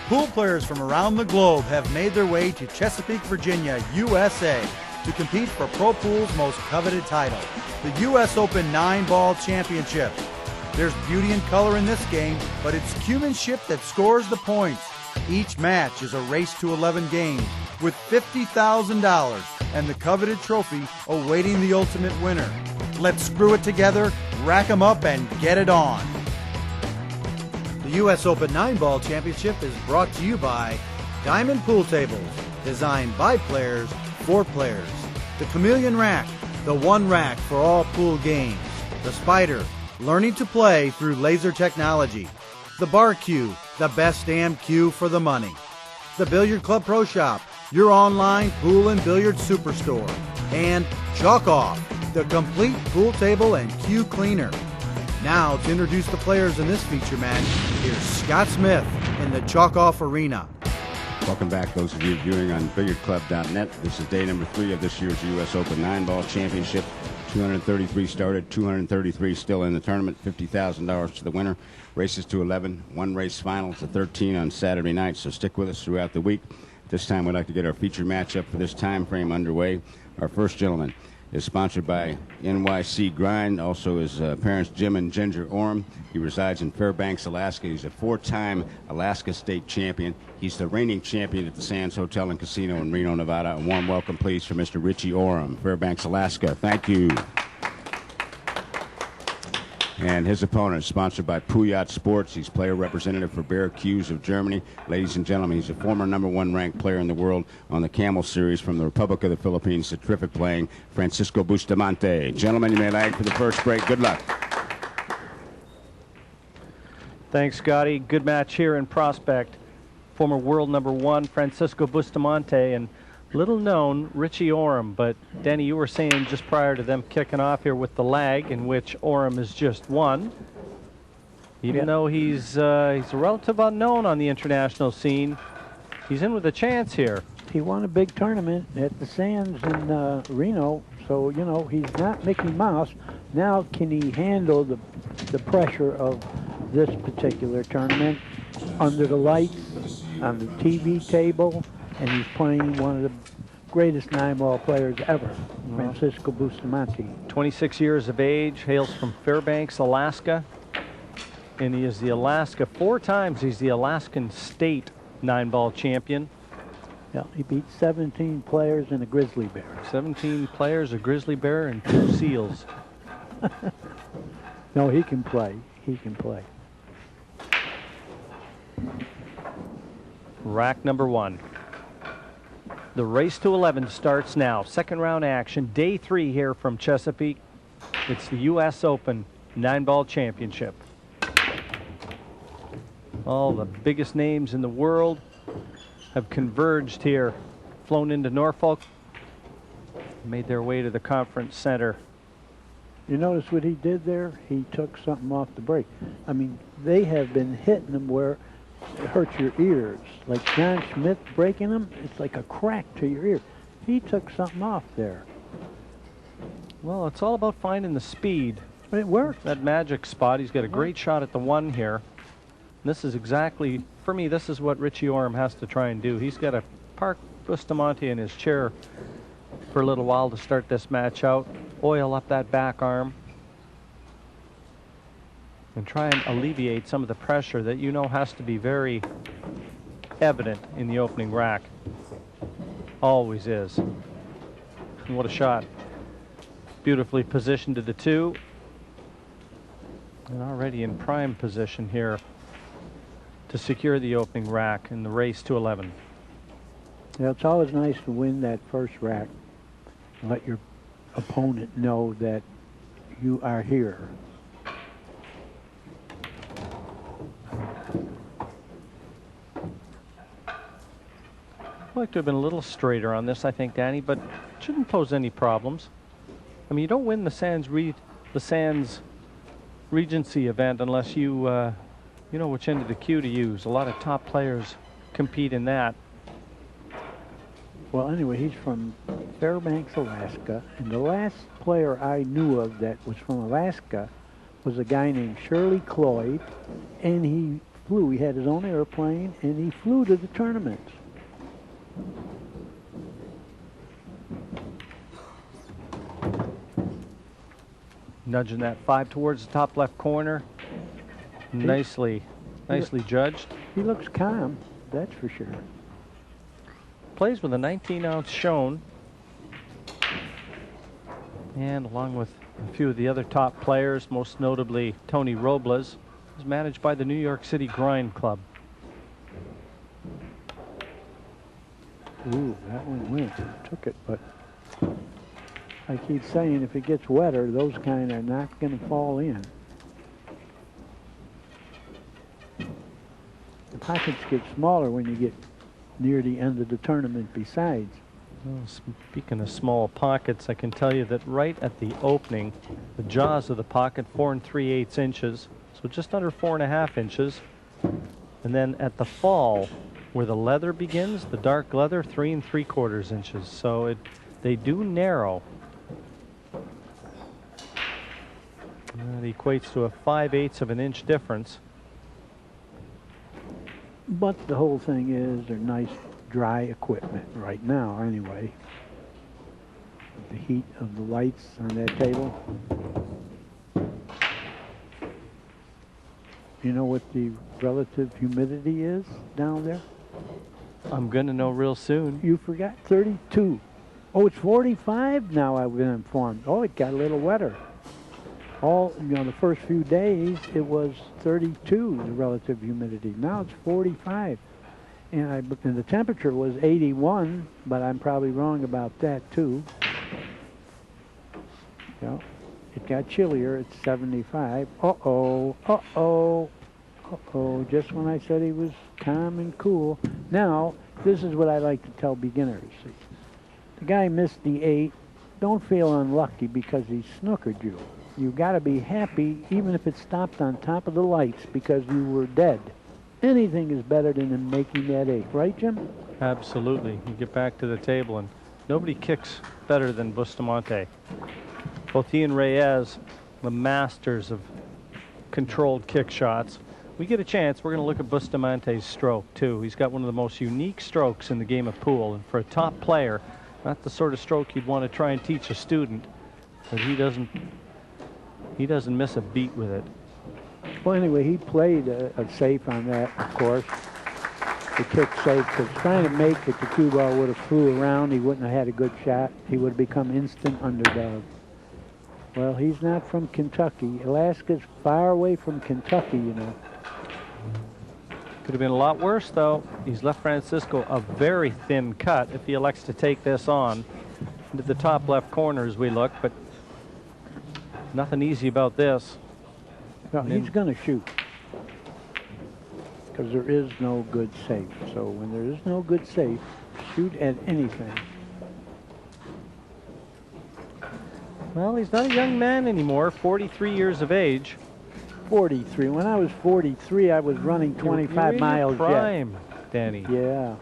Pool players from around the globe have made their way to Chesapeake, Virginia, USA to compete for Pro Pool's most coveted title, the U.S. Open 9-Ball Championship. There's beauty and color in this game, but it's cuemanship that scores the points. Each match is a race to 11 games with $50,000 and the coveted trophy awaiting the ultimate winner. Let's screw it together, rack 'em up, and get it on. The U.S. Open 9-Ball Championship is brought to you by Diamond Pool Tables, designed by players for players. The Chameleon Rack, the one rack for all pool games. The Spider, learning to play through laser technology. The Bar Cue, the best damn cue for the money. The Billiard Club Pro Shop, your online pool and billiard superstore. And Chalk Off, the complete pool table and cue cleaner. Now, to introduce the players in this feature match, here's Scott Smith in the Chalk Off Arena. Welcome back, those of you viewing on billiardclub.net. This is day number 3 of this year's U.S. Open 9-Ball Championship. 233 started, 233 still in the tournament, $50,000 to the winner. Races to 11, one race final to 13 on Saturday night, so stick with us throughout the week. This time we'd like to get our feature matchup for this time frame underway. Our first gentleman is sponsored by NYC Grind, also his parents Jim and Ginger Orem. He resides in Fairbanks, Alaska. He's a 4-time Alaska State champion. He's the reigning champion at the Sands Hotel and Casino in Reno, Nevada. A warm welcome, please, for Mr. Richie Orem, Fairbanks, Alaska. Thank you. And his opponent is sponsored by Puyat Sports. He's player representative for Bear Q's of Germany. Ladies and gentlemen, he's a former #1 ranked player in the world on the Camel Series from the Republic of the Philippines. A terrific playing, Francisco Bustamante. Gentlemen, you may lag for the first break. Good luck. Thanks, Scotty. Good match here in Prospect. Former world #1, Francisco Bustamante, and little known Richie Orem. But Danny, you were saying just prior to them kicking off here with the lag, in which Orem is just won, even though he's a relative unknown on the international scene, he's in with a chance here. He won a big tournament at the Sands in Reno, so you know he's not Mickey Mouse. Now can he handle the pressure of this particular tournament under the lights, on the TV table? And he's playing one of the greatest 9-ball players ever, Francisco Bustamante. 26 years of age, hails from Fairbanks, Alaska, and he is the Alaska 4 times. He's the Alaskan State 9-ball champion. Yeah, he beat 17 players and a grizzly bear. 17 players, a grizzly bear, and 2 seals. No, he can play. He can play. Rack number 1. The race to 11 starts now. Second round action, day 3 here from Chesapeake. It's the U.S. Open 9-Ball Championship. All the biggest names in the world have converged here, flown into Norfolk, made their way to the conference center. You notice what he did there? He took something off the break. I mean, they have been hitting them where it hurts your ears. Like John Smith breaking them, it's like a crack to your ear. He took something off there. Well, it's all about finding the speed. But it worked. That magic spot. He's got a great shot at the 1 here. This is exactly, for me, this is what Richie Orem has to try and do. He's got to park Bustamante in his chair for a little while to start this match out. Oil up that back arm. And try and alleviate some of the pressure that you know has to be very evident in the opening rack. Always is. And what a shot. Beautifully positioned to the 2. And already in prime position here to secure the opening rack in the race to 11. Yeah, it's always nice to win that first rack and let your opponent know that you are here. I'd like to have been a little straighter on this, I think, Danny, but it shouldn't pose any problems. I mean, you don't win the Sands Regency event unless you know which end of the cue to use. A lot of top players compete in that. Well, anyway, he's from Fairbanks, Alaska, and the last player I knew of that was from Alaska was a guy named Shirley Cloyd, and he flew. He had his own airplane, and he flew to the tournaments. Nudging that 5 towards the top left corner. Nicely judged. He looks calm, that's for sure. Plays with a 19-ounce Schoen. And along with a few of the other top players, most notably Tony Robles, is managed by the New York City Grind Club. Ooh, that one went. Took it, but I keep saying if it gets wetter, those kind are not going to fall in. The pockets get smaller when you get near the end of the tournament besides. Well, speaking of small pockets, I can tell you that right at the opening, the jaws of the pocket, 4 3/8 inches, so just under 4.5 inches. And then at the fall, where the leather begins, the dark leather, 3 3/4 inches. So they do narrow. That equates to a 5/8 of an inch difference. But the whole thing is they're nice dry equipment right now anyway. The heat of the lights on that table. You know what the relative humidity is down there? I'm going to know real soon. You forgot 32. Oh, it's 45 now, I've been informed. Oh, it got a little wetter. The first few days it was 32, the relative humidity. Now it's 45. And the temperature was 81, but I'm probably wrong about that too. Yeah, it got chillier. It's 75. Uh-oh, uh-oh, uh-oh. Just when I said he was calm and cool. Now, this is what I like to tell beginners. See, the guy missed the 8. Don't feel unlucky because he snookered you. You got to be happy even if it stopped on top of the lights because you were dead. Anything is better than him making that 8, right, Jim? Absolutely. You get back to the table, and nobody kicks better than Bustamante. Both he and Reyes, the masters of controlled kick shots. We get a chance, we're going to look at Bustamante's stroke, too. He's got one of the most unique strokes in the game of pool, and for a top player, not the sort of stroke you'd want to try and teach a student, but he doesn't miss a beat with it. Well, anyway, he played a safe on that, of course. The kick safe, because trying to make it, the cue ball would have flew around. He wouldn't have had a good shot. He would have become instant underdog. Well, he's not from Kentucky. Alaska's far away from Kentucky, you know. Could have been a lot worse, though. He's left Francisco a very thin cut if he elects to take this on into the top left corner as we look, but nothing easy about this. No, he's going to shoot because there is no good safe. So when there is no good safe, shoot at anything. Well, he's not a young man anymore, 43 years of age. 43. When I was 43, I was running 25 miles prime, Danny. Yeah.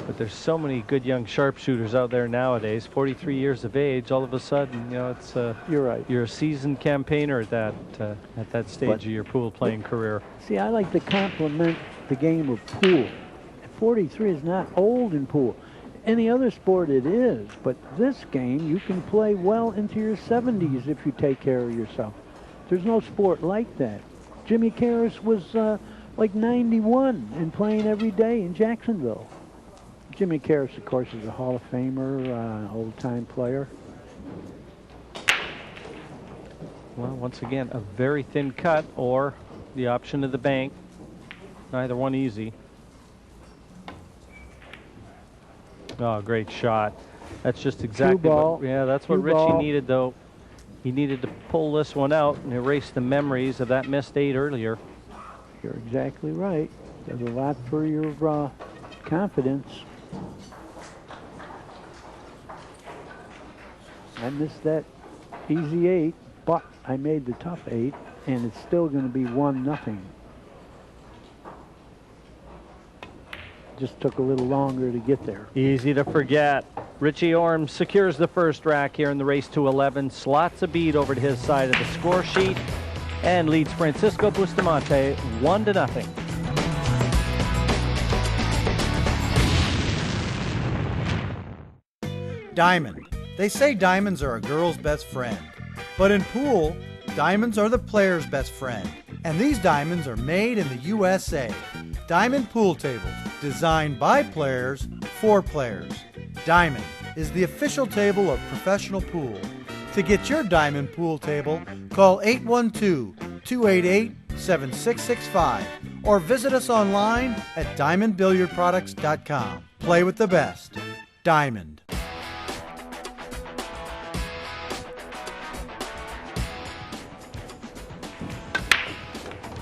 But there's so many good young sharpshooters out there nowadays. 43 years of age, all of a sudden, you know, it's you're right. You're a seasoned campaigner at that stage of your pool playing career. See, I like to compliment the game of pool. 43 is not old in pool. Any other sport it is, but this game you can play well into your 70s if you take care of yourself. There's no sport like that. Jimmy Karras was like 91 and playing every day in Jacksonville. Jimmy Karras, of course, is a Hall of Famer, old-time player. Well, once again, a very thin cut or the option of the bank. Neither one easy. Oh, great shot. That's just exactly what, yeah, that's what Richie needed, though. He needed to pull this one out and erase the memories of that missed 8 earlier. You're exactly right. Does a lot for your confidence. I missed that easy 8, but I made the tough 8, and it's still going to be 1-0. Just took a little longer to get there. Easy to forget. Richie Orem secures the first rack here in the race to 11, slots a bead over to his side of the score sheet, and leads Francisco Bustamante 1-0. Diamond. They say diamonds are a girl's best friend. But in pool, diamonds are the player's best friend. And these diamonds are made in the USA. Diamond pool tables, designed by players for players. Diamond is the official table of professional pool. To get your Diamond pool table, call 812-288-7665 or visit us online at diamondbilliardproducts.com. Play with the best. Diamond.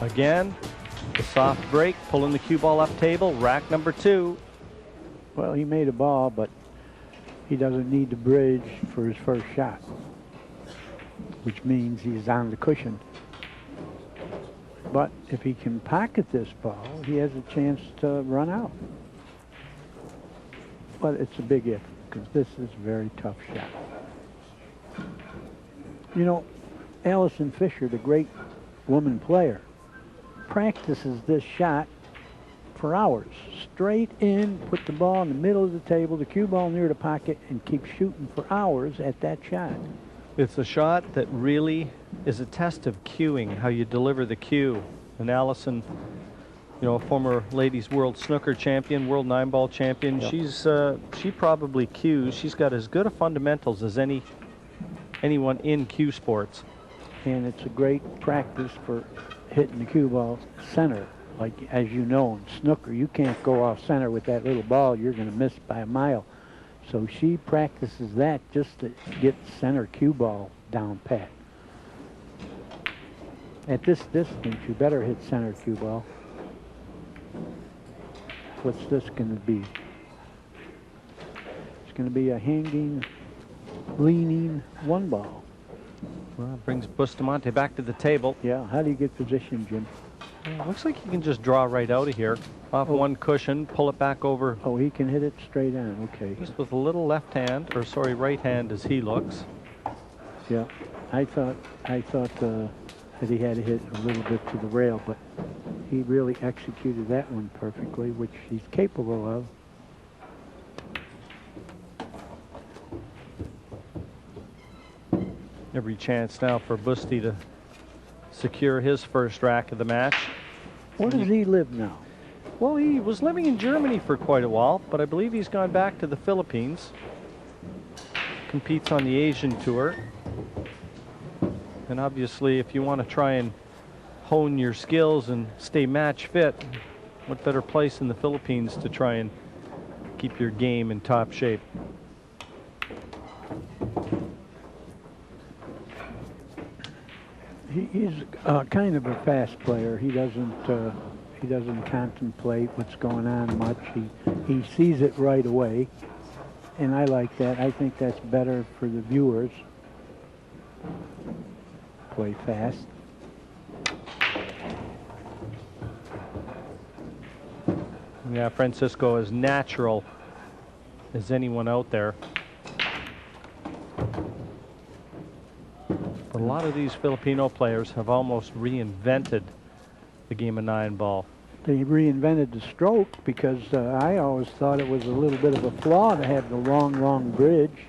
Again, the soft break, pulling the cue ball up table, rack number 2. Well, he made a ball, but he doesn't need the bridge for his first shot, which means he's on the cushion. But if he can pocket this ball, he has a chance to run out. But it's a big if, because this is a very tough shot. You know, Allison Fisher, the great woman player, practices this shot for hours. Straight in, put the ball in the middle of the table, the cue ball near the pocket, and keep shooting for hours at that shot. It's a shot that really is a test of cueing, how you deliver the cue. And Allison, you know, a former ladies world snooker champion, world 9-ball champion, yep. She probably cues. She's got as good a fundamentals as anyone in cue sports. And it's a great practice for hitting the cue ball center. Like, as you know, in snooker, you can't go off center with that little ball. You're going to miss by a mile. So she practices that just to get center cue ball down pat. At this distance, you better hit center cue ball. What's this going to be? It's going to be a hanging, leaning 1-ball. Well, it brings Bustamante back to the table. Yeah, how do you get positioned, Jim? Looks like he can just draw right out of here. Off one cushion, pull it back over. Oh, he can hit it straight on, okay. Just with a little left hand, or sorry, right hand as he looks. Yeah, I thought that he had to hit a little bit to the rail, but he really executed that one perfectly, which he's capable of. Every chance now for Busty to secure his first rack of the match. Where does he live now? Well, he was living in Germany for quite a while, but I believe he's gone back to the Philippines. Competes on the Asian tour. And obviously, if you want to try and hone your skills and stay match fit, what better place in the Philippines to try and keep your game in top shape? He's kind of a fast player. He doesn't contemplate what's going on much. He sees it right away, and I like that. I think that's better for the viewers. Play fast. Yeah, Francisco is natural as anyone out there. But a lot of these Filipino players have almost reinvented the game of 9-ball. They reinvented the stroke because I always thought it was a little bit of a flaw to have the long bridge.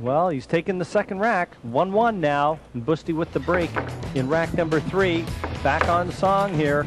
Well, he's taken the second rack. 1-1 now. And Busty with the break in rack number 3. Back on song here.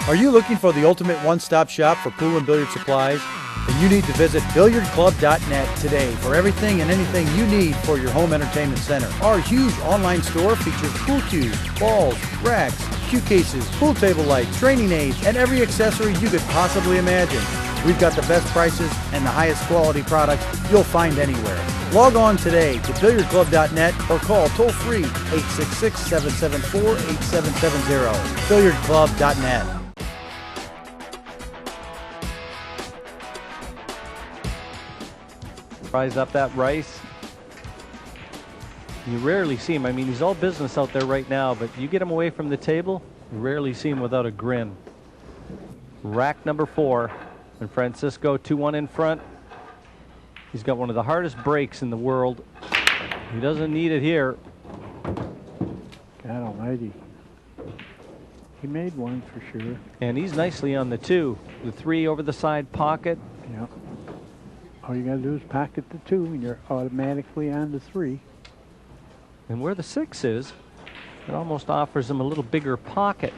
Are you looking for the ultimate one-stop shop for pool and billiard supplies? Then you need to visit billiardclub.net today for everything and anything you need for your home entertainment center. Our huge online store features pool cues, balls, racks, cue cases, pool table lights, training aids, and every accessory you could possibly imagine. We've got the best prices and the highest quality products you'll find anywhere. Log on today to billiardclub.net or call toll-free 866-774-8770. billiardclub.net. Fries up that rice. You rarely see him. I mean, he's all business out there right now, but you get him away from the table, you rarely see him without a grin. Rack number 4, and Francisco 2-1 in front. He's got one of the hardest breaks in the world. He doesn't need it here. God almighty. He made one for sure. And he's nicely on the 2. The 3 over the side pocket. Yeah. All you got to do is pocket the 2, and you're automatically on the 3. And where the 6 is, it almost offers him a little bigger pocket.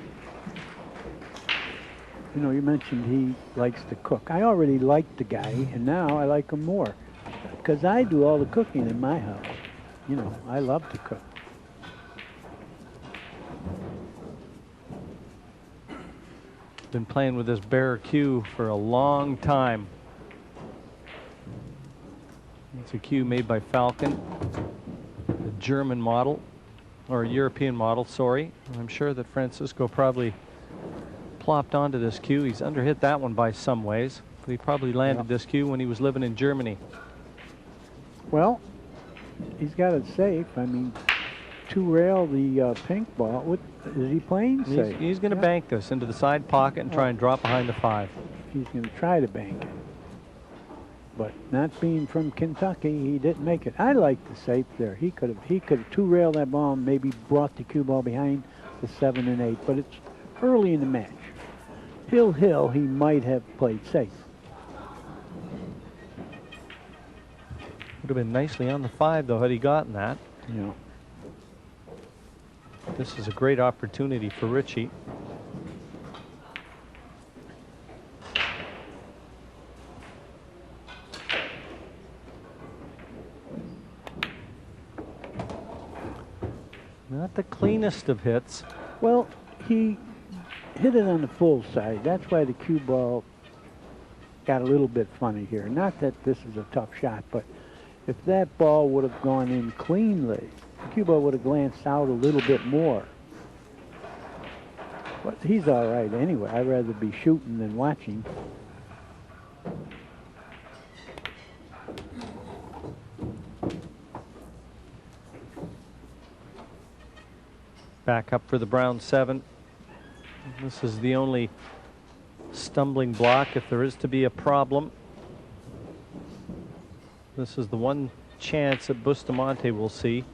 You know, you mentioned he likes to cook. I already liked the guy, and now I like him more. Because I do all the cooking in my house. You know, I love to cook. Been playing with this Bear cue for a long time. It's a cue made by Falcon, a German model, or a European model, sorry. I'm sure that Francisco probably plopped onto this cue. He's underhit that one by some ways, but he probably landed this cue when he was living in Germany. Well, he's got it safe. I mean, 2-rail the pink ball. What is he playing safe? He's going to bank this into the side pocket and try and drop behind the 5. He's going to try to bank it. But not being from Kentucky, he didn't make it. I like the safe there. He could have 2-railed that ball and maybe brought the cue ball behind the 7 and 8. But it's early in the match. Hill, he might have played safe. Would have been nicely on the 5, though, had he gotten that. Yeah. This is a great opportunity for Richie. Not the cleanest of hits. Well, he hit it on the full side. That's why the cue ball got a little bit funny here. Not that this is a tough shot, but if that ball would have gone in cleanly, the cue ball would have glanced out a little bit more. But he's all right anyway. I'd rather be shooting than watching. Back up for the brown 7. This is the only stumbling block if there is to be a problem. This is the one chance that Bustamante will see.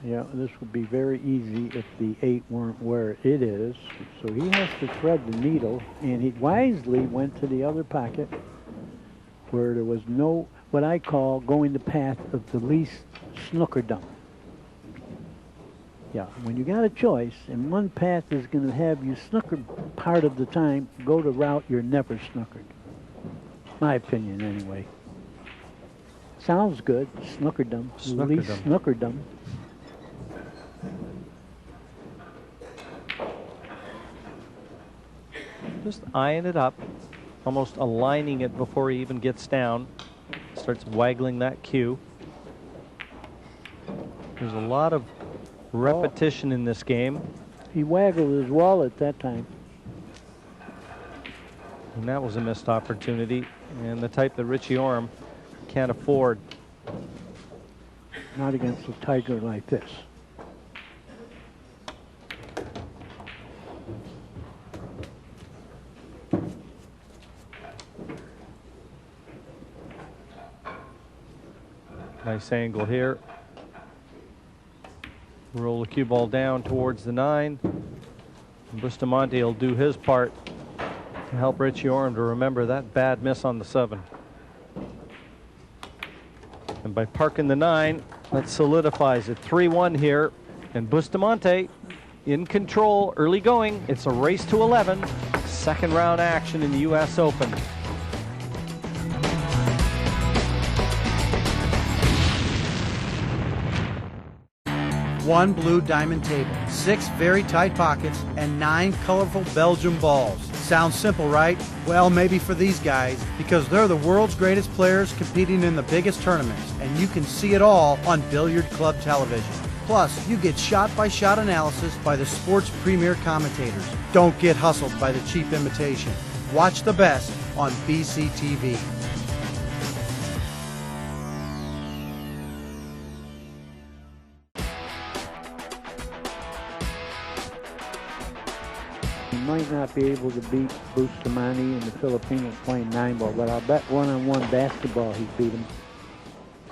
Yeah, this would be very easy if the 8 weren't where it is. So he has to thread the needle, and he wisely went to the other pocket where there was no, what I call going the path of the least snookerdom. Yeah, when you got a choice, and one path is going to have you snookered part of the time, go the route you're never snookered. My opinion, anyway. Sounds good, snookerdom, least snookerdom. Just eyeing it up, almost aligning it before he even gets down. Starts waggling that cue. There's a lot of repetition in this game. He waggled his wallet that time. And that was a missed opportunity, and the type that Richie Orem can't afford. Not against a tiger like this. Nice angle here. Roll the cue ball down towards the 9. And Bustamante will do his part to help Richie Orem to remember that bad miss on the 7. And by parking the 9, that solidifies it. 3-1 here. And Bustamante in control, early going. It's a race to 11. Second round action in the U.S. Open. One blue diamond table, 6 very tight pockets, and 9 colorful Belgium balls. Sounds simple, right? Well, maybe for these guys, because they're the world's greatest players competing in the biggest tournaments, and you can see it all on Billiard Club television. Plus, you get shot-by-shot analysis by the sport's premier commentators. Don't get hustled by the cheap imitation. Watch the best on BCtv. He might might not be able to beat Bustamante and the Filipinos playing 9-ball, but I'll bet one-on-one basketball he beat him.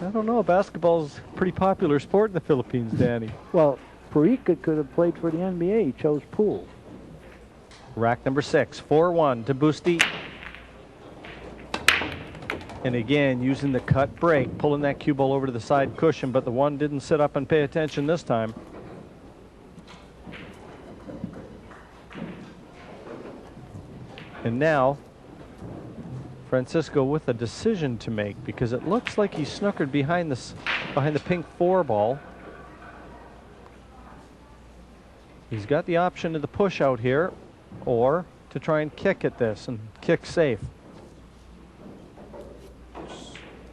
I don't know. Basketball's a pretty popular sport in the Philippines, Danny. Well, Perica could have played for the NBA. He chose pool. Rack number 6, 4-1 to Busti. And again, using the cut break, pulling that cue ball over to the side cushion, but the one didn't sit up and pay attention this time. And now, Francisco with a decision to make, because it looks like he's snookered behind the pink 4 ball. He's got the option of the push out here, or to try and kick at this and kick safe.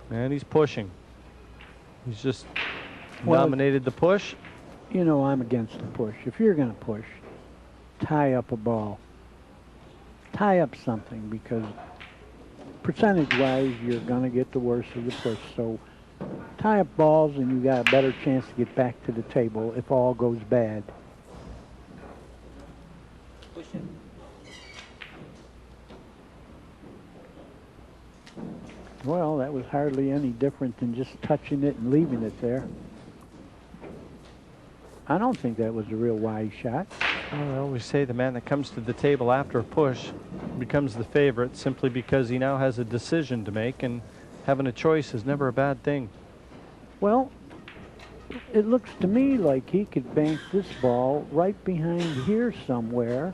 And he's pushing. He's just nominated the push. You know I'm against the push. If you're going to push, tie up a ball. Tie up something, because percentage-wise, you're going to get the worst of the push. So tie up balls, and you got a better chance to get back to the table if all goes bad. Push it. Well, that was hardly any different than just touching it and leaving it there. I don't think that was a real wise shot. I always say the man that comes to the table after a push becomes the favorite, simply because he now has a decision to make, and having a choice is never a bad thing. Well, it looks to me like he could bank this ball right behind here somewhere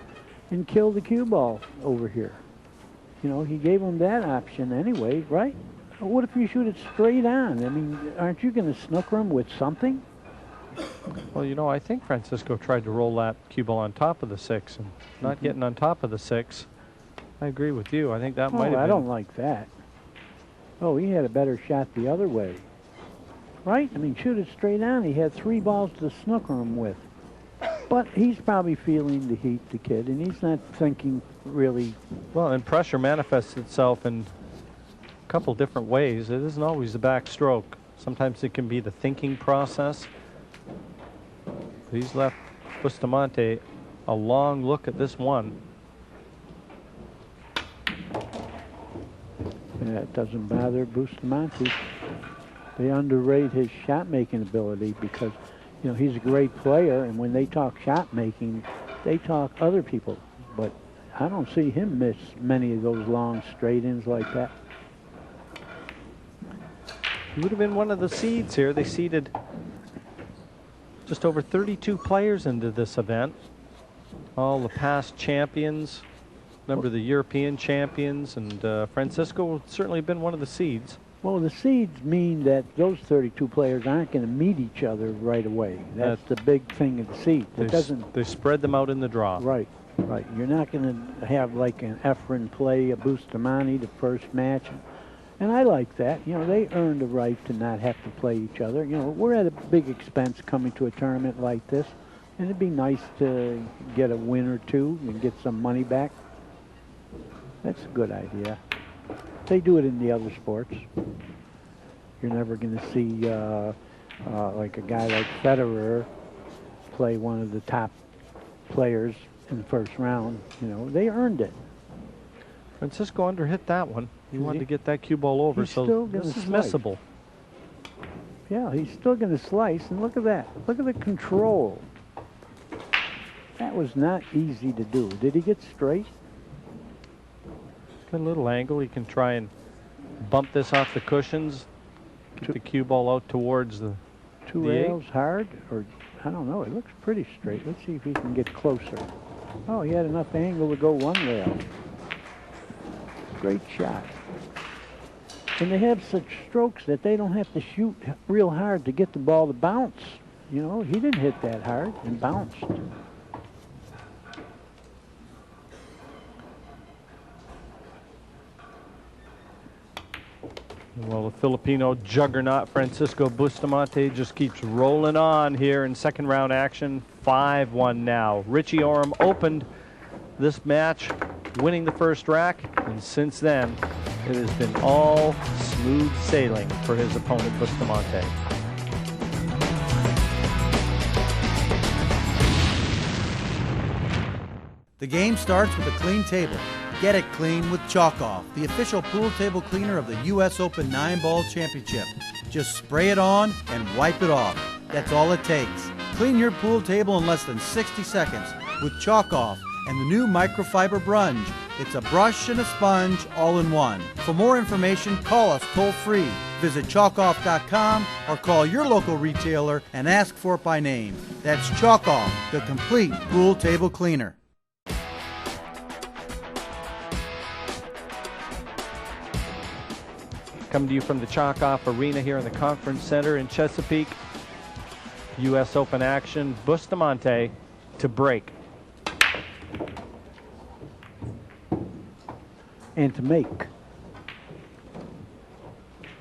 and kill the cue ball over here. You know, he gave him that option anyway, right? What if you shoot it straight on? I mean, aren't you going to snooker him with something? Well, you know, I think Francisco tried to roll that cue ball on top of the 6, and not getting on top of the 6. I agree with you. I think that might have been. I don't like that. Oh, he had a better shot the other way. Right? I mean, shoot it straight on. He had 3 balls to snooker him with. But he's probably feeling the heat, the kid, and he's not thinking really. Well, and pressure manifests itself in a couple different ways. It isn't always the backstroke. Sometimes it can be the thinking process. He's left Bustamante a long look at this one. That doesn't bother Bustamante. They underrate his shot-making ability, because, you know, he's a great player, and when they talk shot-making, they talk other people. But I don't see him miss many of those long straight-ins like that. He would have been one of the seeds here. They seeded just over 32 players into this event. All the past champions, number of the European champions, and Francisco will certainly have been one of the seeds. Well, the seeds mean that those 32 players aren't going to meet each other right away. That's the big thing of the seed. They spread them out in the draw. Right, right. You're not going to have like an Efren play a Bustamante the first match. And I like that. You know, they earned the right to not have to play each other. You know, we're at a big expense coming to a tournament like this, and it'd be nice to get a win or two and get some money back. That's a good idea. They do it in the other sports. You're never going to see like a guy like Federer play one of the top players in the first round. You know, they earned it. Francisco underhit that one. He wanted to get that cue ball over, so this is missable. Yeah, he's still going to slice, and look at that. Look at the control. That was not easy to do. Did he get straight? Got a little angle. He can try and bump this off the cushions, get the cue ball out towards the 2 rails hard, or I don't know. It looks pretty straight. Let's see if he can get closer. Oh, he had enough angle to go 1 rail. Great shot. And they have such strokes that they don't have to shoot real hard to get the ball to bounce. You know, he didn't hit that hard and bounced. Well, the Filipino juggernaut Francisco Bustamante just keeps rolling on here in second round action. 5-1 now. Richie Orem opened this match, winning the first rack, and since then it has been all smooth sailing for his opponent Bustamante. The game starts with a clean table. Get it clean with Chalk Off, the official pool table cleaner of the U.S. Open 9-Ball Championship. Just spray it on and wipe it off. That's all it takes. Clean your pool table in less than 60 seconds with Chalk Off and the new microfiber Brunge. It's a brush and a sponge all in one. For more information, call us toll-free. Visit chalkoff.com or call your local retailer and ask for it by name. That's Chalk Off, the complete pool table cleaner. Coming to you from the Chalk Off Arena here in the Conference Center in Chesapeake. U.S. Open action. Bustamante to break. And to make.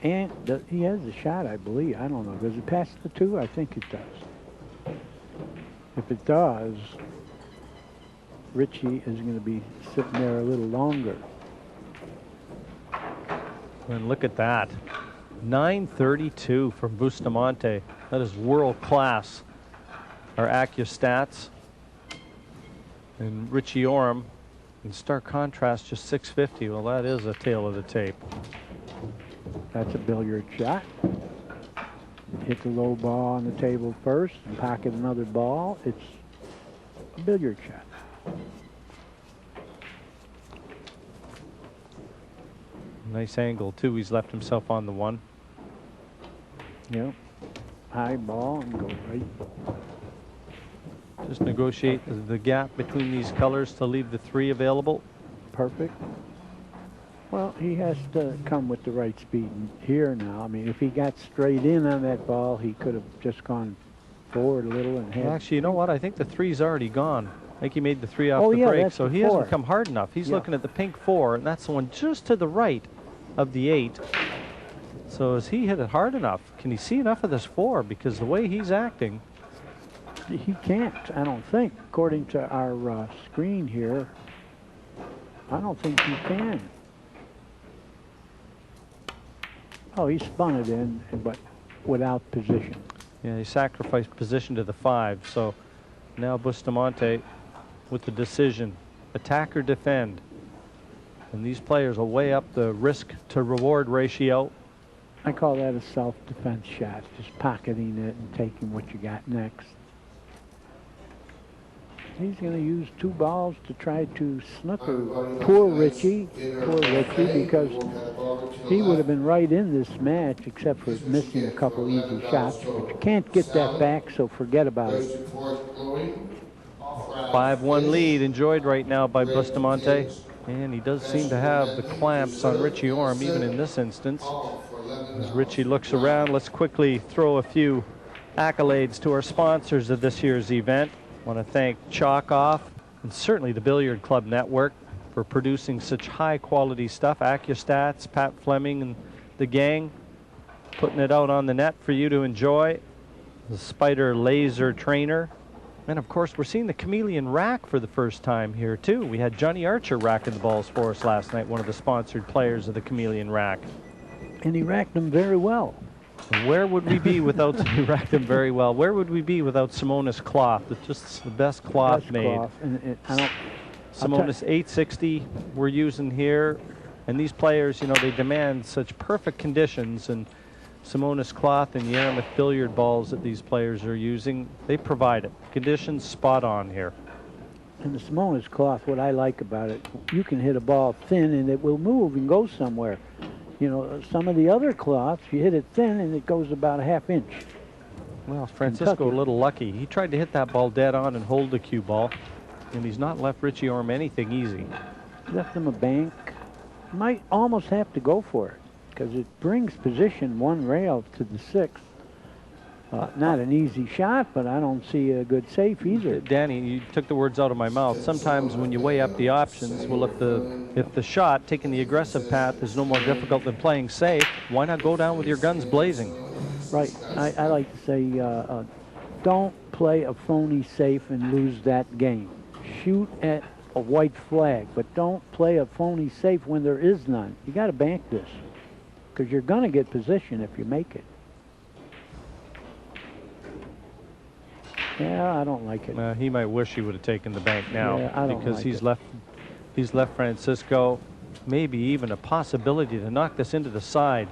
And he has a shot, I believe. I don't know. Does it pass the 2? I think it does. If it does, Richie is going to be sitting there a little longer. And look at that. 932 from Bustamante. That is world class. Our AccuStats. And Richie Orem, in stark contrast, just 650. Well, that is a tail of the tape. That's a billiard shot. Hit the low ball on the table first and pocket another ball. It's a billiard shot. Nice angle, too. He's left himself on the 1. Yep. High ball and go right. Just negotiate the gap between these colors to leave the 3 available. Perfect. Well, he has to come with the right speed here now. I mean, if he got straight in on that ball, he could have just gone forward a little and had. Well, actually, you know what? I think the 3's already gone. I think he made the 3 off the yeah, break, that's so the he 4. hasn't come hard enough. He's looking at the pink 4, and that's the one just to the right of the 8. So has he hit it hard enough? Can he see enough of this 4? Because the way he's acting. He can't, I don't think. According to our screen here, I don't think he can. Oh, he spun it in, but without position. Yeah, he sacrificed position to the 5. So now Bustamante with the decision. Attack or defend. And these players will weigh up the risk to reward ratio. I call that a self-defense shot, just pocketing it and taking what you got next. He's going to use 2 balls to try to snooker poor Richie, because he would have been right in this match except for missing a couple easy shots. But you can't get that back, so forget about it. 5-1 lead enjoyed right now by Bustamante. And he does seem to have the clamps on Richie Orem, even in this instance. As Richie looks around, let's quickly throw a few accolades to our sponsors of this year's event. I want to thank Chalk Off and certainly the Billiard Club Network for producing such high quality stuff. AccuStats, Pat Fleming and the gang putting it out on the net for you to enjoy. The Spider Laser Trainer. And of course, we're seeing the Chameleon Rack for the first time here too. We had Johnny Archer racking the balls for us last night, one of the sponsored players of the Chameleon Rack. And he racked them very well. Where would we be without, he racked them very well. Where would we be without Simonis cloth? It's just the best cloth made. Cloth. And Simonis 860 we're using here. And these players, you know, they demand such perfect conditions. And Simonis cloth and the Aramith billiard balls that these players are using, they provide it. Conditions spot on here. And the Simonis cloth, what I like about it, you can hit a ball thin and it will move and go somewhere. You know, some of the other cloths, you hit it thin and it goes about a ½ inch. Well, Francisco a little lucky. He tried to hit that ball dead on and hold the cue ball, and he's not left Richie Orem anything easy. Left him a bank. Might almost have to go for it because it brings position 1 rail to the 6th. Not an easy shot, but I don't see a good safe either. Danny, you took the words out of my mouth. Sometimes when you weigh up the options, well, if the shot, taking the aggressive path, is no more difficult than playing safe, why not go down with your guns blazing? Right. I like to say, don't play a phony safe and lose that game. Shoot at a white flag, but don't play a phony safe when there is none. You got to bank this because you're going to get position if you make it. Yeah, I don't like it. He might wish he would have taken the bank now, Yeah, I don't because like he's left Francisco maybe even a possibility to knock this into the side.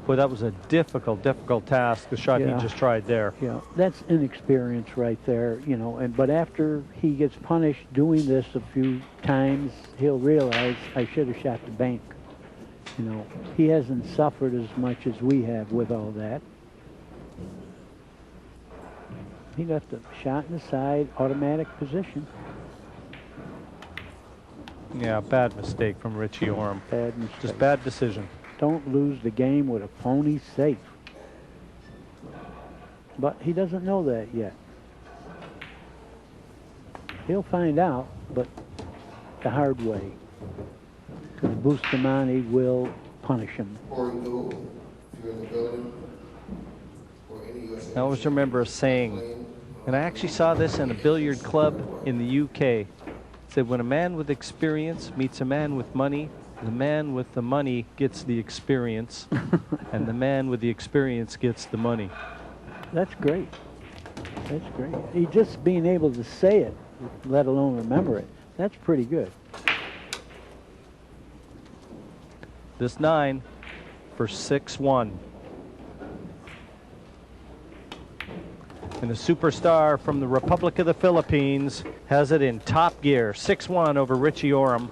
Boy, that was a difficult task, the shot he just tried there. Yeah, that's inexperience right there, you know. But after he gets punished doing this a few times, he'll realize, I should have shot the bank. You know, he hasn't suffered as much as we have with all that. He left a shot in the side, automatic position. Yeah, bad mistake from Richie Orem. Bad mistake. Just bad decision. Don't lose the game with a phony safe. But he doesn't know that yet. He'll find out, but the hard way. Because Bustamante will punish him. I always remember a saying, and I actually saw this in a billiard club in the UK. It said, when a man with experience meets a man with money, the man with the money gets the experience, and the man with the experience gets the money. That's great. That's great. He just being able to say it, let alone remember it, that's pretty good. This 9 for 6-1. And the superstar from the Republic of the Philippines has it in top gear. 6-1 over Richie Orem.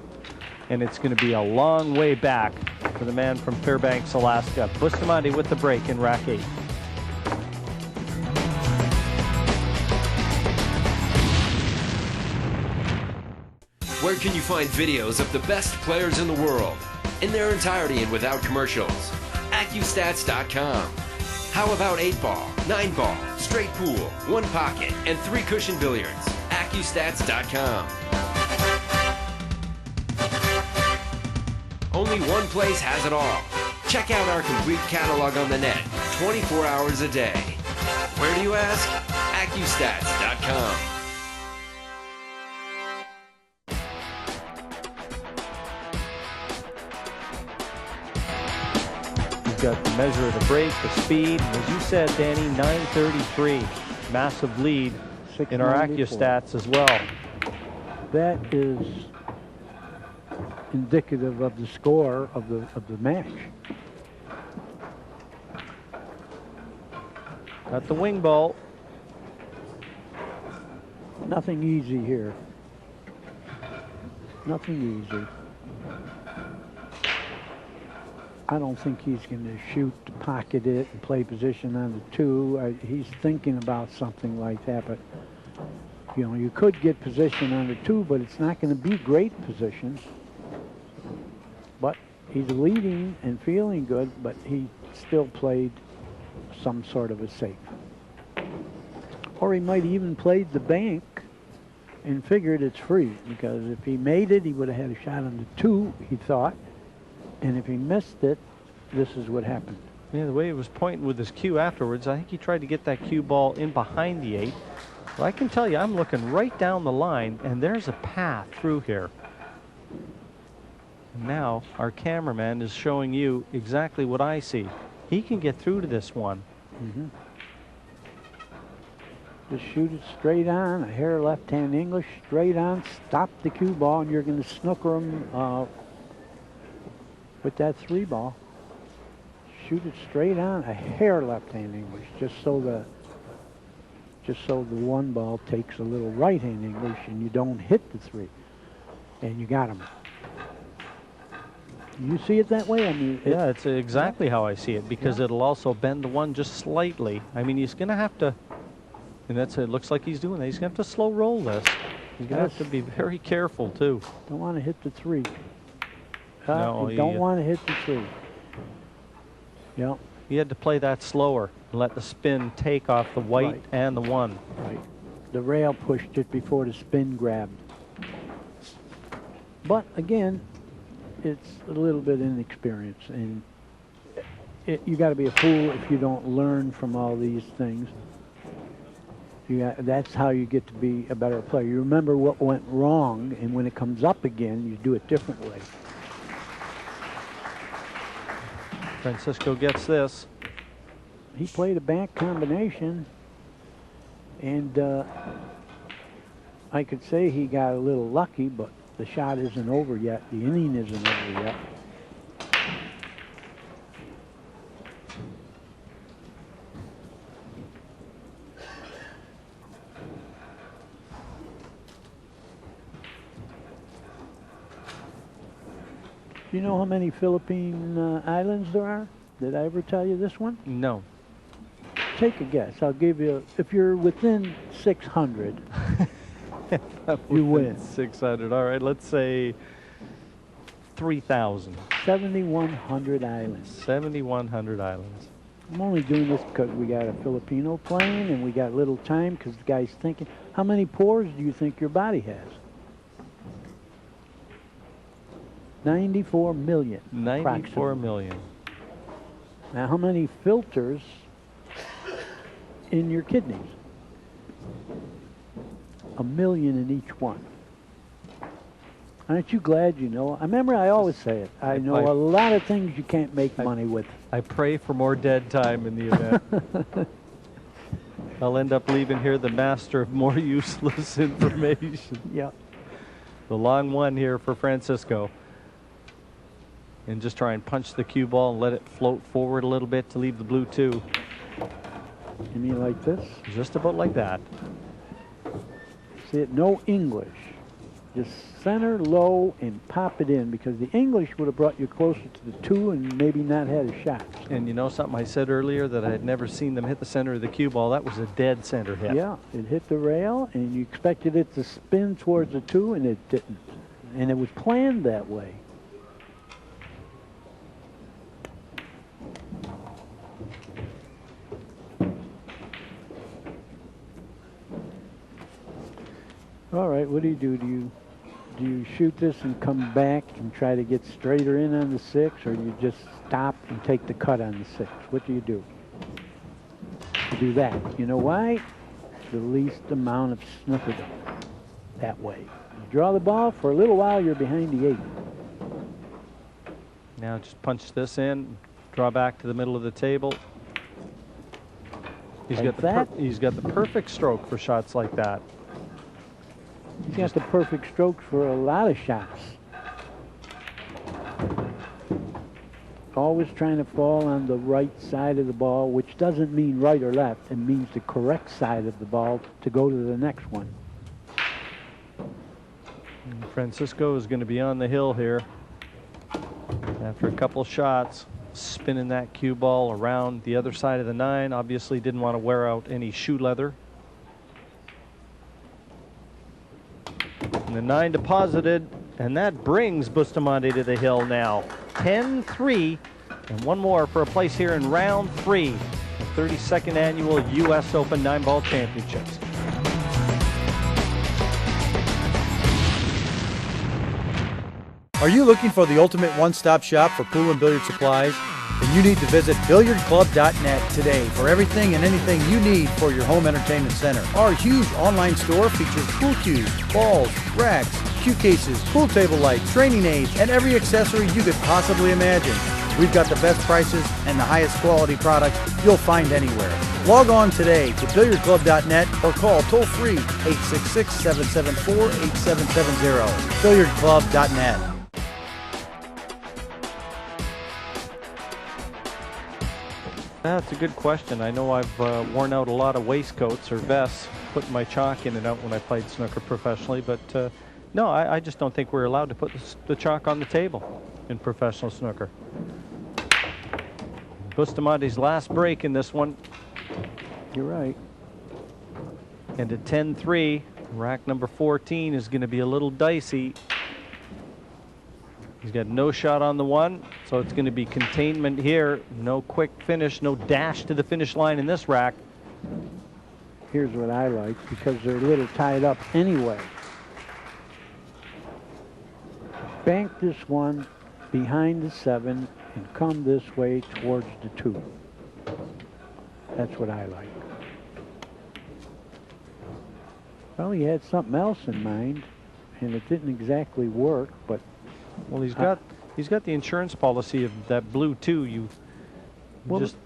And it's going to be a long way back for the man from Fairbanks, Alaska. Bustamante with the break in rack 8. Where can you find videos of the best players in the world in their entirety and without commercials? Accustats.com. How about 8-ball, 9-ball, straight pool, 1 pocket, and 3 cushion billiards? Accustats.com. Only one place has it all. Check out our complete catalog on the net, 24 hours a day. Where do you ask? Accustats.com. You've got the measure of the break, the speed, and as you said, Danny, 933. Massive lead in our Accustats as well. That is indicative of the score of the match. Got the wing ball. Nothing easy here. Nothing easy. I don't think he's going to shoot to pocket it and play position on the 2. He's thinking about something like that, but you know, you could get position on the 2, but it's not going to be great position. But he's leading and feeling good, but he still played some sort of a safe. Or he might even played the bank and figured it's free, because if he made it, he would have had a shot on the 2, he thought. And if he missed it, this is what happened. Yeah, the way he was pointing with his cue afterwards, I think he tried to get that cue ball in behind the 8. Well, I can tell you, I'm looking right down the line, and there's a path through here. Now our cameraman is showing you exactly what I see. He can get through to this one. Just shoot it straight on, a hair left-hand English, straight on, stop the cue ball, and you're going to snooker him with that 3 ball. Shoot it straight on, a hair left-hand English, just so the 1 ball takes a little right-hand English and you don't hit the 3. And you got him. You see it that way? I mean, yeah, it's exactly how I see it, because it'll also bend the 1 just slightly. I mean, he's going to have to, and it looks like he's doing that. He's going to have to slow roll this. He's going to have to be very careful, too. Don't want to hit the 3. No, you don't want to hit the 3. Yeah. He had to play that slower and let the spin take off the white and the 1. Right. The rail pushed it before the spin grabbed. But again, it's a little bit inexperience, and you got to be a fool if you don't learn from all these things. That's how you get to be a better player. You remember what went wrong, and when it comes up again, you do it differently. Francisco gets this. He played a bank combination. And I could say he got a little lucky, but the shot isn't over yet. The inning isn't over yet. Do you know how many Philippine islands there are? Did I ever tell you this one? No. Take a guess. I'll give you, if you're within 600, you win. 600. All right, let's say 3,000. 7,100 islands. 7,100 islands. I'm only doing this because we got a Filipino playing and we got little time because the guy's thinking, how many pores do you think your body has? 94 million. 94 million. Now, how many filters in your kidneys? 1 million in each one. Aren't you glad you know? I remember I always say it. I know a lot of things you can't make money with. I pray for more dead time in the event. I'll end up leaving here the master of more useless information. Yeah. The long one here for Francisco. And just try and punch the cue ball and let it float forward a little bit to leave the blue 2. You mean like this? Just about like that. See it, no English. Just center low and pop it in, because the English would have brought you closer to the 2 and maybe not had a shot. And you know something I said earlier, that I had never seen them hit the center of the cue ball? That was a dead center hit. Yeah, it hit the rail and you expected it to spin towards the 2 and it didn't. And it was planned that way. All right, what do? Do you shoot this and come back and try to get straighter in on the 6, or do you just stop and take the cut on the 6? What do? You do that. You know why? The least amount of snooker that way. You draw the ball for a little while, you're behind the 8. Now just punch this in, draw back to the middle of the table. He's got the perfect stroke for shots like that. He's got the perfect strokes for a lot of shots. Always trying to fall on the right side of the ball, which doesn't mean right or left. It means the correct side of the ball to go to the next one. And Francisco is going to be on the hill here after a couple shots, spinning that cue ball around the other side of the 9. Obviously didn't want to wear out any shoe leather. And the 9 deposited, and that brings Bustamante to the hill now. 10-3, and one more for a place here in round 3, the 32nd annual U.S. Open 9-Ball Championships. Are you looking for the ultimate one-stop shop for pool and billiard supplies? Then you need to visit billiardclub.net today for everything and anything you need for your home entertainment center. Our huge online store features pool cues, balls, racks, cue cases, pool table lights, training aids, and every accessory you could possibly imagine. We've got the best prices and the highest quality products you'll find anywhere. Log on today to billiardclub.net or call toll-free 866-774-8770. billiardclub.net. That's a good question. I know I've worn out a lot of waistcoats or vests putting my chalk in and out when I played snooker professionally, but no, I just don't think we're allowed to put the chalk on the table in professional snooker. Bustamante's last break in this one. You're right. And at 10-3, rack number 14 is going to be a little dicey. He's got no shot on the 1, so it's going to be containment here. No quick finish, no dash to the finish line in this rack. Here's what I like, because they're a little tied up anyway. Bank this one behind the 7 and come this way towards the 2. That's what I like. Well, he had something else in mind, and it didn't exactly work, but well, he's got the insurance policy of that blue 2. You well, just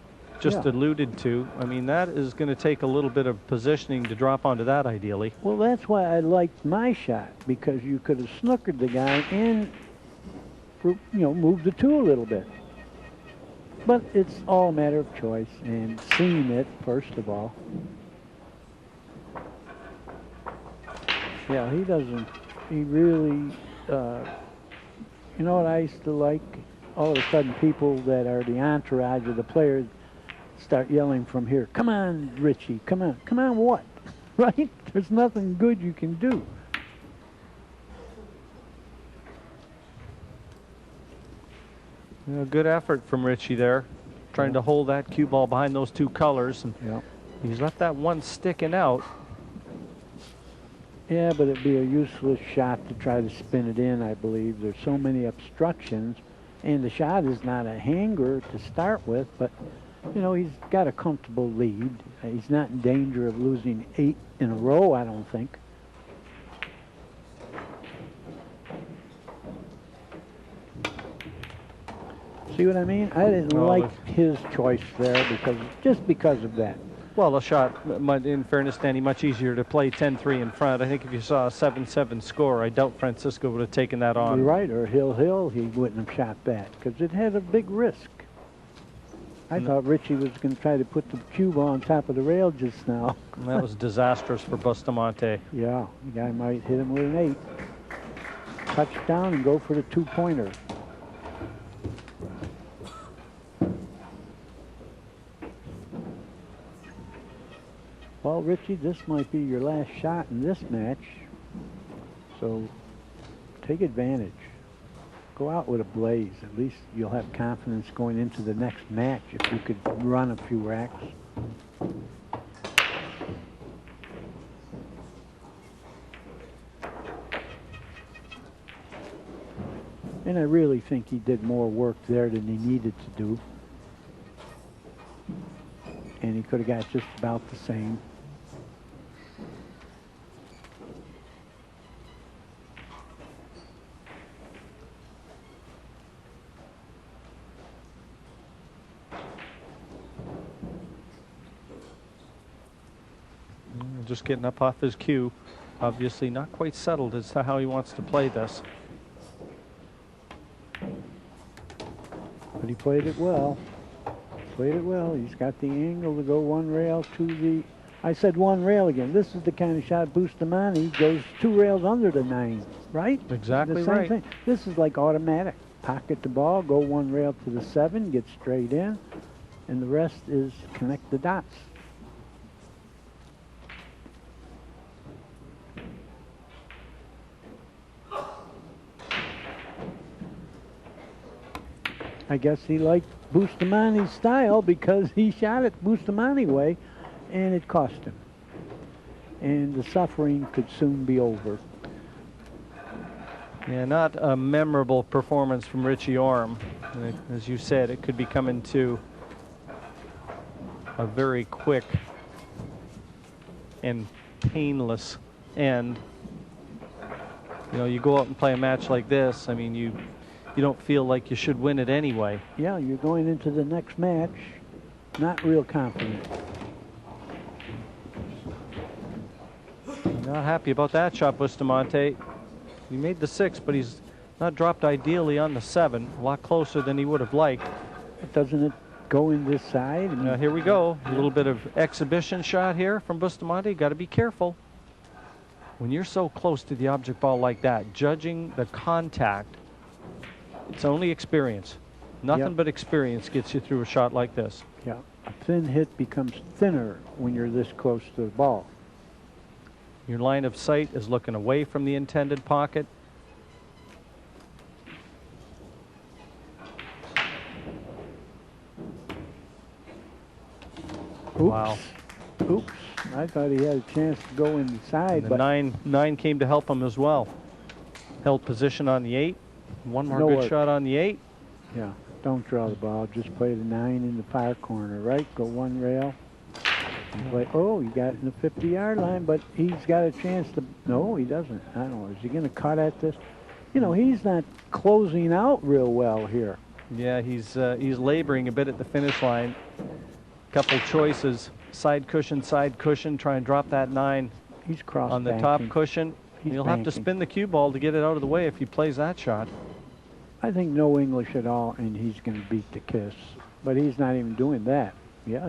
just alluded to. I mean, that is going to take a little bit of positioning to drop onto that, ideally. Well, that's why I liked my shot, because you could have snookered the guy and, you know, moved the 2 a little bit. But it's all a matter of choice and seeing it, first of all. Yeah, he doesn't, he really, you know what I used to like? All of a sudden people that are the entourage of the players start yelling from here, "Come on, Richie, come on." Come on what? Right? There's nothing good you can do. Good effort from Richie there, trying to hold that cue ball behind those 2 colors. And he's left that one sticking out. Yeah, but it'd be a useless shot to try to spin it in, I believe. There's so many obstructions, and the shot is not a hanger to start with, but, you know, he's got a comfortable lead. He's not in danger of losing 8 in a row, I don't think. See what I mean? I didn't like his choice there because of that. Well, the shot, in fairness, Danny, much easier to play 10-3 in front. I think if you saw a 7-7 score, I doubt Francisco would have taken that on. You're right, or Hill, he wouldn't have shot that, because it had a big risk. I thought Richie was going to try to put the cube on top of the rail just now. And that was disastrous for Bustamante. Yeah, the guy might hit him with an 8. Touchdown and go for the 2-pointer. Well, Richie, this might be your last shot in this match, so take advantage. Go out with a blaze. At least you'll have confidence going into the next match if you could run a few racks. And I really think he did more work there than he needed to do. And he could have got just about the same. Just getting up off his cue. Obviously not quite settled as to how he wants to play this. But he played it well. Played it well. He's got the angle to go 1 rail to the... I said 1 rail again. This is the kind of shot Bustamante goes 2 rails under the 9, right? Exactly the same right. thing. This is like automatic. Pocket the ball, go 1 rail to the 7, get straight in, and the rest is connect the dots. I guess he liked Bustamante's style because he shot it Bustamante way, and it cost him. And the suffering could soon be over. Yeah, not a memorable performance from Richie Orem. As you said, it could be coming to a very quick and painless end. You know, you go out and play a match like this, I mean, you don't feel like you should win it anyway. Yeah, you're going into the next match not real confident. Not happy about that shot, Bustamante. He made the 6, but he's not dropped ideally on the 7. A lot closer than he would have liked. Doesn't it go in this side? I mean, Here we go. A little bit of exhibition shot here from Bustamante. Got to be careful. When you're so close to the object ball like that, judging the contact, it's only experience. Nothing but experience gets you through a shot like this. Yeah, a thin hit becomes thinner when you're this close to the ball. Your line of sight is looking away from the intended pocket. Oops. Wow. Oops. I thought he had a chance to go inside, And the but 9 came to help him as well. Held position on the 8. One more good shot on the 8. yeah, don't draw the ball. Just play the 9 in the far corner, right? Go 1 rail. And play. Oh, he got in the 50-yard line, but he's got a chance to. No, he doesn't. I don't know. Is he going to cut at this? You know, he's not closing out real well here. Yeah, he's laboring a bit at the finish line. Couple choices, side cushion, try and drop that 9 He's cross on the banking. top cushion. He's He'll have to banking. spin the cue ball to get it out of the way if he plays that shot. I think no English at all, and he's going to beat the kiss. But he's not even doing that. Yeah,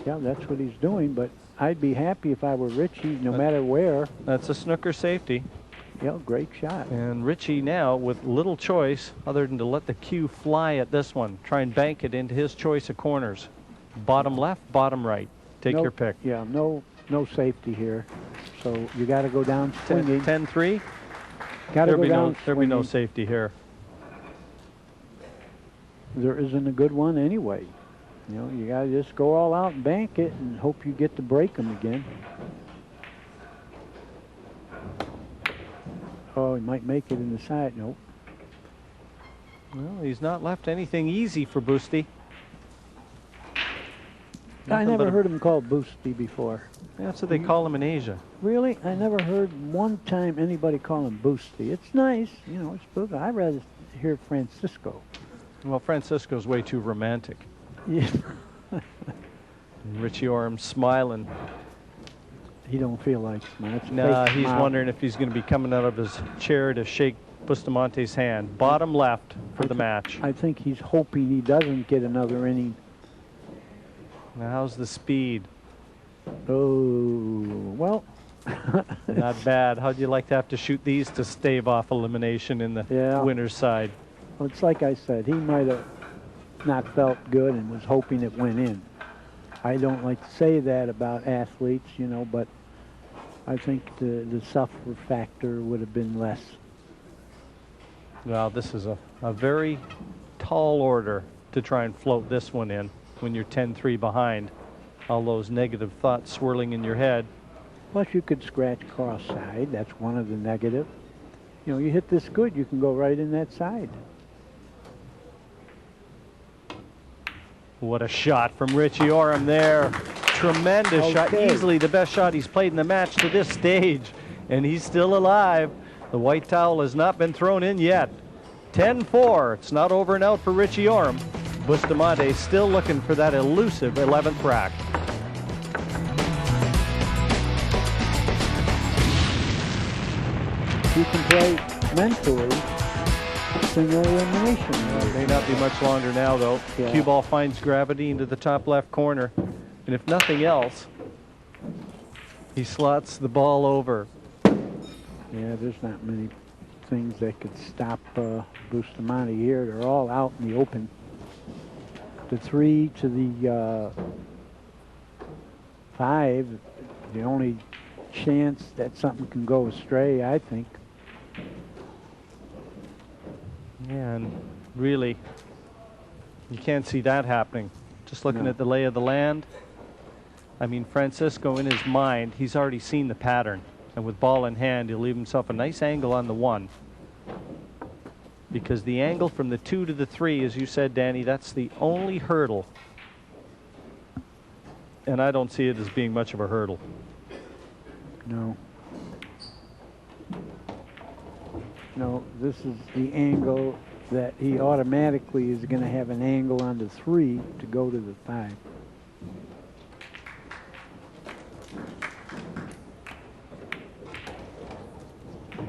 yeah, that's what he's doing. But I'd be happy if I were Richie, no matter where. That's a snooker safety. Yeah, great shot. And Richie now with little choice other than to let the cue fly at this one. Try and bank it into his choice of corners. Bottom left, bottom right. Take your pick. Yeah, no safety here. So you got to go down swinging. 10-3. Got to go down There'll be no swinging. safety here. There isn't a good one anyway. You know, you got to just go all out and bank it and hope you get to break them again. Oh, he might make it in the side. Nope. Well, he's not left anything easy for Boosty. I Nothing but never a- heard him called Boosty before. That's what they call him in Asia. Really? I never heard one time anybody call him Boosty. It's nice, you know, it's good. I'd rather hear Francisco. Well, Francisco's way too romantic. Yeah. And Richie Orem smiling. He don't feel like smiling. It's Nah, fake he's smile. wondering if he's going to be coming out of his chair to shake Bustamante's hand. Bottom left for the match. I think he's hoping he doesn't get another inning. Now, how's the speed? Oh, well. Not bad. How'd you like to have to shoot these to stave off elimination in the Yeah. winner's side? Well, it's like I said, he might have not felt good and was hoping it went in. I don't like to say that about athletes, you know, but I think the suffer factor would have been less. Well, this is a very tall order to try and float this one in when you're 10-3 behind. All those negative thoughts swirling in your head. Plus, you could scratch cross side. That's one of the negative. You know, you hit this good, you can go right in that side. What a shot from Richie Orem there. Tremendous shot. Okay. Easily the best shot he's played in the match to this stage. And he's still alive. The white towel has not been thrown in yet. 10-4. It's not over and out for Richie Orem. Bustamante still looking for that elusive 11th rack. You can play mentally single elimination. May not be much longer now, though. Yeah. Cue ball finds gravity into the top left corner. And if nothing else, he slots the ball over. Yeah, there's not many things that could stop Bustamante here. They're all out in the open. The 3 to the 5, the only chance that something can go astray, I think. Yeah, and really, you can't see that happening. Just looking No. at the lay of the land. I mean, Francisco, in his mind, he's already seen the pattern. And with ball in hand, he'll leave himself a nice angle on the 1. Because the angle from the 2 to the 3, as you said, Danny, that's the only hurdle. And I don't see it as being much of a hurdle. No. No, this is the angle that he automatically is going to have an angle on the 3 to go to the 5.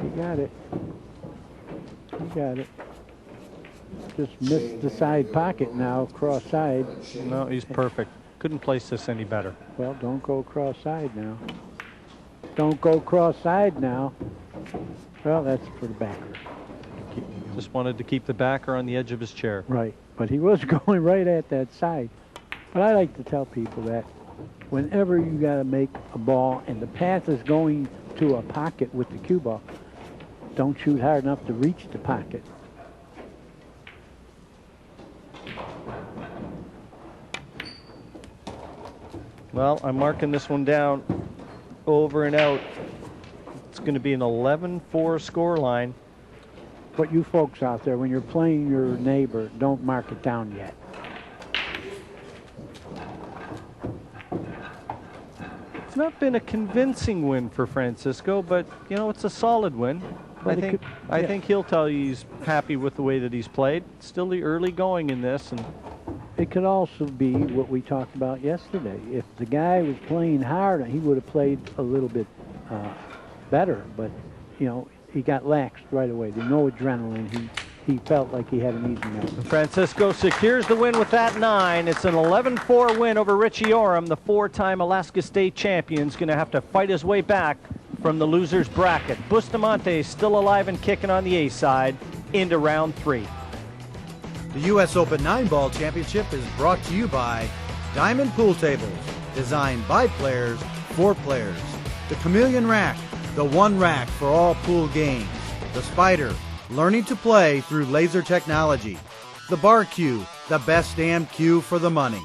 He got it. He got it. Just missed the side pocket now, cross side. No, he's perfect. Couldn't place this any better. Well, don't go cross side now. Don't go cross side now. Well, that's for the backer. Just wanted to keep the backer on the edge of his chair. Right, but he was going right at that side. But I like to tell people that whenever you got to make a ball and the path is going to a pocket with the cue ball, don't shoot hard enough to reach the pocket. Well, I'm marking this one down over and out. It's going to be an 11-4 score line. But you folks out there, when you're playing your neighbor, don't mark it down yet. It's not been a convincing win for Francisco, but you know, it's a solid win. Well, I think he'll tell you he's happy with the way that he's played. Still the early going in this, and it could also be what we talked about yesterday. If the guy was playing hard, he would have played a little bit better. But you know, he got laxed right away. There's no adrenaline. He felt like he had an easy night. Francisco secures the win with that 9. It's an 11-4 win over Richie Orem, the 4-time Alaska State champion's going to have to fight his way back from the loser's bracket. Bustamante still alive and kicking on the A side into round 3. The U.S. Open 9-ball championship is brought to you by Diamond Pool Tables, designed by players for players. The Chameleon Rack, the one rack for all pool games. The Spider, learning to play through laser technology. The Bar Cue, the best damn cue for the money.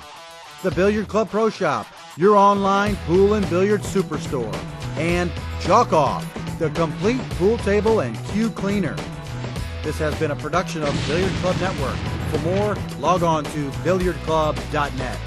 The Billiard Club Pro Shop, your online pool and billiard superstore. And Chalk Off, the complete pool table and cue cleaner. This has been a production of Billiard Club Network. For more, log on to billiardclub.net.